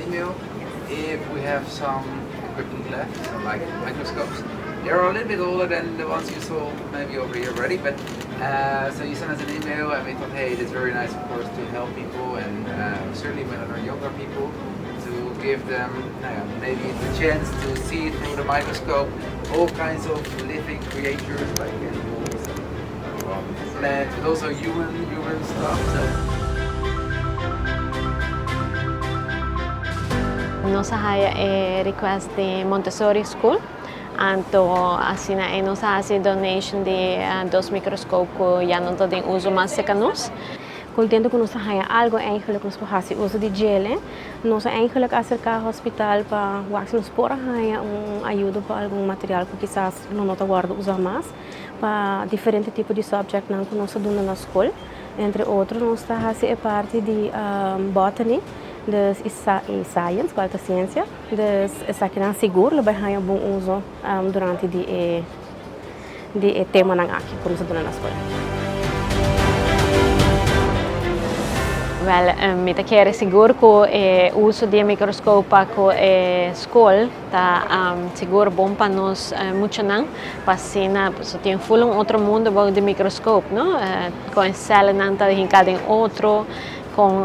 email if we have some equipment left, so like microscopes. They're a little bit older than the ones you saw maybe over here already, but so you send us an email and we thought, hey, it's very nice, of course, to help people and certainly when there are younger people, to give them maybe the chance to see through the microscope all kinds of living creatures like animals and plants, but also human stuff. So. Nossa haya request the Montessori school. Anto assim na nossa donation de dos microscopes que já não estão em uso mais secanos. Contento que nós haya algo eigenlijk nós fazemos uso de gel. Nós eigenlijk acercar ao hospital para wax nos por haya ajuda para algum material que quizás não nota guarda usar mais para diferente tipo de subject não que nós damos na escola. Entre outros nós está fazendo parte de botany. Dus science, qual é a ciência, dus essa aqui não seguro, vai ter bom uso durante de tema não aqui por uso na escola. Wel, met quer seguro que o uso de microscópio para a escola tá seguro bom para nós muito não, para cena só tem full outro mundo bom de microscópio, não? Com célula não tá em cada outro com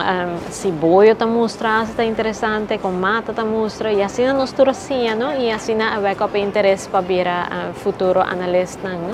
cebola está mostrando está interessante com mata está mostrando e assim nós torcia não e assim a ver com interesse para vir a futuro analista não